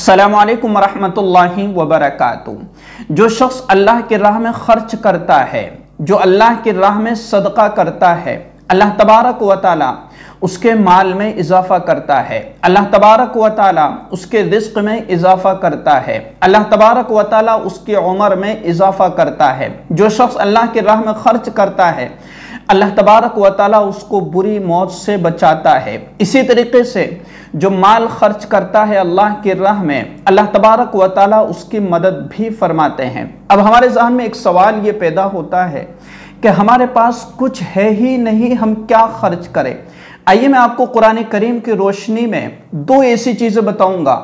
अस्सलामु अलैकुम वरहमतुल्लाहि वबरकातुहू। जो शख्स अल्लाह की राह में खर्च करता है, जो अल्लाह की राह में सदका करता है, अल्लाह तबारक व तआला उसके माल में इजाफा करता है, अल्लाह तबारक व तआला उसके रिज़्क़ में इजाफा करता है, अल्लाह तबारक व तआला उसकी उम्र में इजाफा करता है। जो शख्स अल्लाह की राह में खर्च करता है, अल्लाह तबारक व तआला उसको बुरी मौत से बचाता है। इसी तरीके से जो माल खर्च करता है अल्लाह की राह में, अल्लाह तबारक व तआला उसकी मदद भी फरमाते हैं। अब हमारे ज़हन में एक सवाल ये पैदा होता है कि हमारे पास कुछ है ही नहीं, हम क्या खर्च करें। आइए मैं आपको कुरान करीम की रोशनी में दो ऐसी चीज़ें बताऊंगा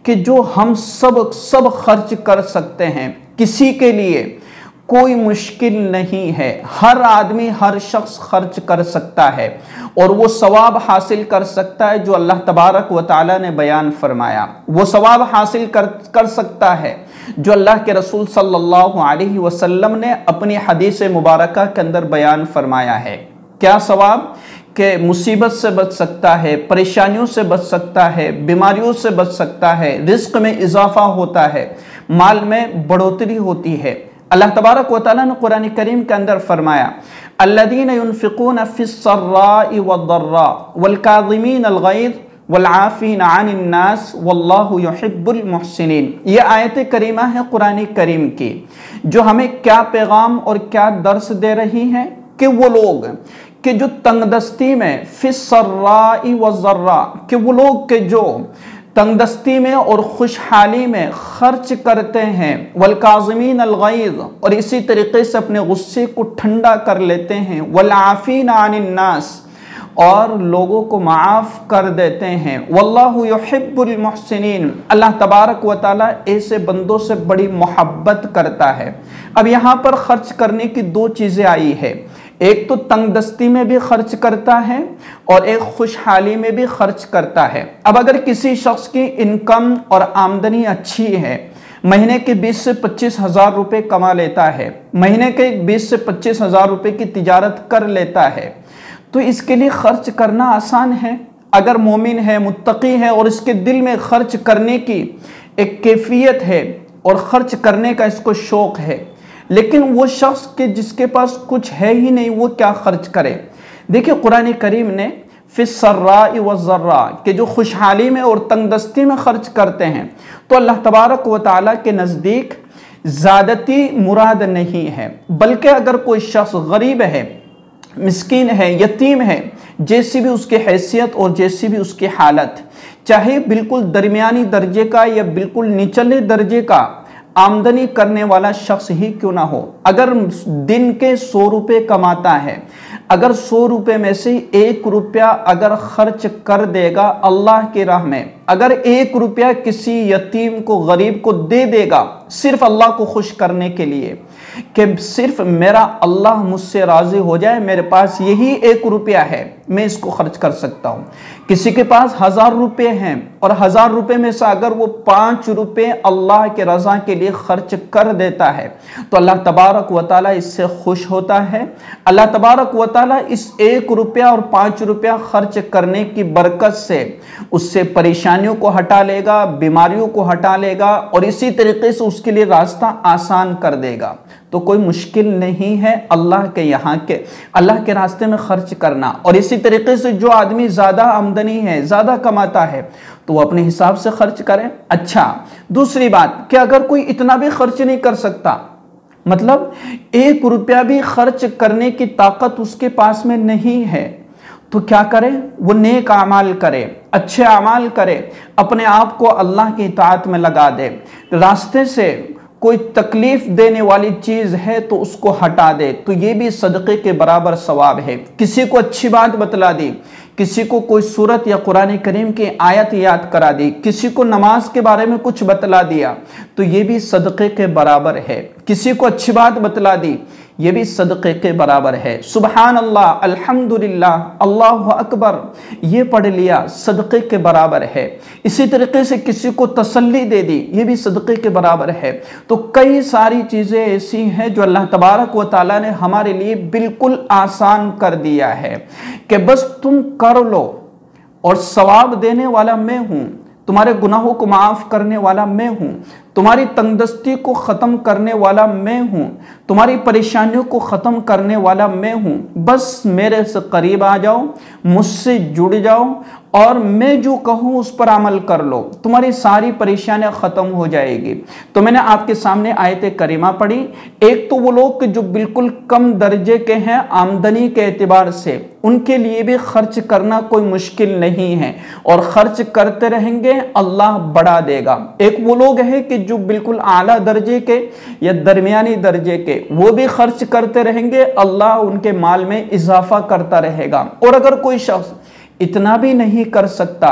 कि जो हम सब खर्च कर सकते हैं। किसी के लिए कोई मुश्किल नहीं है, हर आदमी हर शख्स खर्च कर सकता है और वो सवाब हासिल कर सकता है जो अल्लाह तबारक व तआला ने बयान फरमाया। वो सवाब हासिल कर सकता है जो अल्लाह के रसूल सल्लल्लाहु अलैहि वसल्लम ने अपनी हदीस मुबारका के अंदर बयान फरमाया है। क्या सवाब? कि मुसीबत से बच सकता है, परेशानियों से बच सकता है, बीमारियों से बच सकता है, रिज़्क़ में इजाफा होता है, माल में बढ़ोतरी होती है। अल्लाह तबारक व तआला ने कुरान करीम के अंदर फरमाया, अल्लज़ीना युनफ़िक़ूना फ़िस्सर्राइ वद्दर्रा वल्काज़िमीना अल-ग़ैज़ वल्आफ़ीना अनिन नास वल्लाहु युहिब्बुल मुहसिनीन। ये आयत करीमा है कुरान करीम की, जो हमें क्या पैगाम और क्या दर्स दे रही है कि वो लोग कि जो तंगदस्ती में फ़िस्सर्राइ वज़र्रा, कि वो लोग के जो तंगदस्ती में और खुशहाली में खर्च करते हैं, वल्काज़िमीन अल-ग़ैज़, और इसी तरीके से अपने गुस्से को ठंडा कर लेते हैं, वल्आफ़ीना अनिन नास, और लोगों को माफ़ कर देते हैं, वल्लाहु युहिब्बुल मुहसिनीन, अल्लाह तबारक व तआला ऐसे बंदों से बड़ी मोहब्बत करता है। अब यहाँ पर खर्च करने की दो चीज़ें आई है, एक तो तंगदस्ती में भी खर्च करता है और एक खुशहाली में भी खर्च करता है। अब अगर किसी शख्स की इनकम और आमदनी अच्छी है, महीने के 20 से 25 हज़ार रुपये कमा लेता है, महीने के 20 से 25 हज़ार रुपये की तिजारत कर लेता है, तो इसके लिए खर्च करना आसान है। अगर मोमिन है, मुत्तकी है और इसके दिल में खर्च करने की एक कैफियत है और खर्च करने का इसको शौक़ है, लेकिन वो शख्स के जिसके पास कुछ है ही नहीं, वो क्या खर्च करे। देखिए कुरान करीम ने फ़िस्सर्राइ वज़र्रा, कि जो खुशहाली में और तंगदस्ती में खर्च करते हैं, तो अल्लाह तबारक व तआला के नज़दीक ज़्यादती मुराद नहीं है, बल्कि अगर कोई शख्स गरीब है, मिस्कीन है, यतीम है, जैसी भी उसकी हैसियत और जैसी भी उसकी हालत, चाहे बिल्कुल दरमियानी दर्जे का या बिल्कुल निचले दर्जे का आमदनी करने वाला शख्स ही क्यों ना हो, अगर दिन के 100 रुपये कमाता है, अगर 100 रुपये में से 1 रुपया अगर खर्च कर देगा अल्लाह की राह में, अगर 1 रुपया किसी यतीम को, गरीब को दे देगा सिर्फ अल्लाह को खुश करने के लिए, कि सिर्फ मेरा अल्लाह मुझसे राज़ी हो जाए, मेरे पास यही 1 रुपया है, मैं इसको खर्च कर सकता हूँ। किसी के पास 1000 रुपये हैं और 1000 रुपये में से अगर वो 5 रुपये अल्लाह के रज़ा के लिए खर्च कर देता है, तो अल्लाह तबारक व तआला इससे खुश होता है। अल्लाह तबारक व तआला इस 1 रुपया और 5 रुपया खर्च करने की बरकत से उससे परेशानियों को हटा लेगा, बीमारियों को हटा लेगा और इसी तरीके से उसके लिए रास्ता आसान कर देगा। तो कोई मुश्किल नहीं है अल्लाह के रास्ते में खर्च करना। और इसी तरीके से जो आदमी ज़्यादा आमदनी है, ज़्यादा कमाता है, तो वो अपने हिसाब से खर्च करें। अच्छा, दूसरी बात कि अगर कोई इतना भी खर्च नहीं कर सकता, मतलब 1 रुपया भी खर्च करने की ताकत उसके पास में नहीं है, तो क्या करे? वो नेक आमाल करे, अच्छे आमाल करे, अपने आप को अल्लाह की इताअत में लगा दे, रास्ते से कोई तकलीफ देने वाली चीज़ है तो उसको हटा दे, तो ये भी सदक़े के बराबर सवाब है। किसी को अच्छी बात बतला दी, किसी को कोई सूरत या कुरान करीम की आयत याद करा दी, किसी को नमाज के बारे में कुछ बतला दिया, तो ये भी सदक़े के बराबर है। किसी को अच्छी बात बतला दी, ये भी सदक़े के बराबर है। सुबहान अल्लाह, अल्हम्दुलिल्लाह, अल्लाहु अकबर, ये पढ़ लिया, सदक़े के बराबर है। इसी तरीके से किसी को तसल्ली दे दी, ये भी सदक़े के बराबर है। तो कई सारी चीज़ें ऐसी हैं जो अल्लाह तबारक व तआला ने हमारे लिए बिल्कुल आसान कर दिया है कि बस तुम कर लो और सवाब देने वाला मैं हूँ। तो तुम्हारे गुनाहों को माफ करने वाला मैं हूँ, तुम्हारी तंगदस्ती को ख़त्म करने वाला मैं हूँ, तुम्हारी परेशानियों को ख़त्म करने वाला मैं हूँ। बस मेरे से करीब आ जाओ, मुझसे जुड़ जाओ और मैं जो कहूँ उस पर अमल कर लो, तुम्हारी सारी परेशानियाँ ख़त्म हो जाएगी। तो मैंने आपके सामने आयत करीमा पढ़ी। एक तो वो लोग जो बिल्कुल कम दर्जे के हैं आमदनी के एतबार से, उनके लिए भी खर्च करना कोई मुश्किल नहीं है और खर्च करते रहेंगे अल्लाह बढ़ा देगा। एक वो लोग हैं कि जो बिल्कुल आला दर्जे के या दरमियानी दर्जे के, वो भी खर्च करते रहेंगे, अल्लाह उनके माल में इजाफा करता रहेगा। और अगर कोई शख्स इतना भी नहीं कर सकता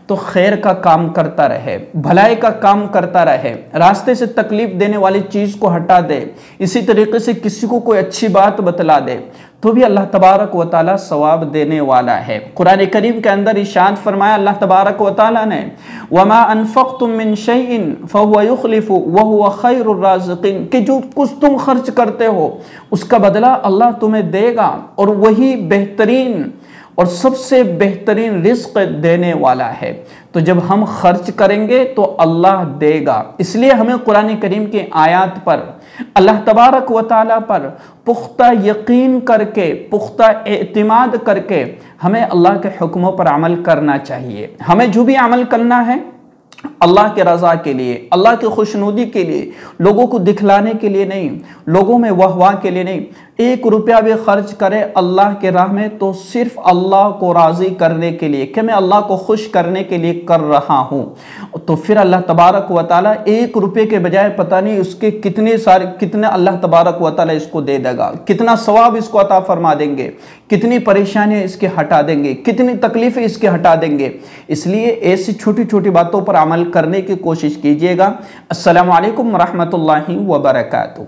तो खैर का काम करता रहे, भलाई का काम करता रहे, रास्ते से तकलीफ देने वाली चीज को हटा दे, इसी तरीके से किसी को कोई अच्छी बात बतला दे, तो भी अल्लाह तबारक व तआला सवाब देने वाला है। कुरान करीम के अंदर इरशाद फरमाया अल्लाह तबारक व तआला ने, वमा अनफक़्तुम मिन शैइन फहुव युख़्लिफु व हुव खैरुर राज़िक़ीन, कि जो कुछ तुम खर्च करते हो उसका बदला अल्लाह तुम्हें देगा और वही बेहतरीन और सबसे बेहतरीन रिज़्क़ देने वाला है। तो जब हम खर्च करेंगे तो अल्लाह देगा। इसलिए हमें कुरान करीम की आयत पर, अल्लाह तबारक व तआला पर पुख्ता यकीन करके, पुख्ता एतिमाद करके हमें अल्लाह के हुक्मों पर अमल करना चाहिए। हमें जो भी अमल करना है अल्लाह के रज़ा के लिए, अल्लाह की खुशनुदी के लिए, लोगों को दिखलाने के लिए नहीं, लोगों में वाह के लिए नहीं। 1 रुपया भी खर्च करे अल्लाह के राह में तो सिर्फ अल्लाह को राज़ी करने के लिए, कि मैं अल्लाह को खुश करने के लिए कर रहा हूँ। तो फिर अल्लाह तबारक व तआला 1 रुपये के बजाय पता नहीं उसके कितने अल्लाह तबारक व तआला इसको दे देगा, कितना सवाब इसको अता फरमा देंगे, कितनी परेशानियाँ इसके हटा देंगे, कितनी तकलीफ़ें इसके हटा देंगे। इसलिए ऐसी छोटी छोटी बातों पर अमल करने की कोशिश कीजिएगा। अस्सलामु अलैकुम रहमतुल्लाहि व बरकातुहू।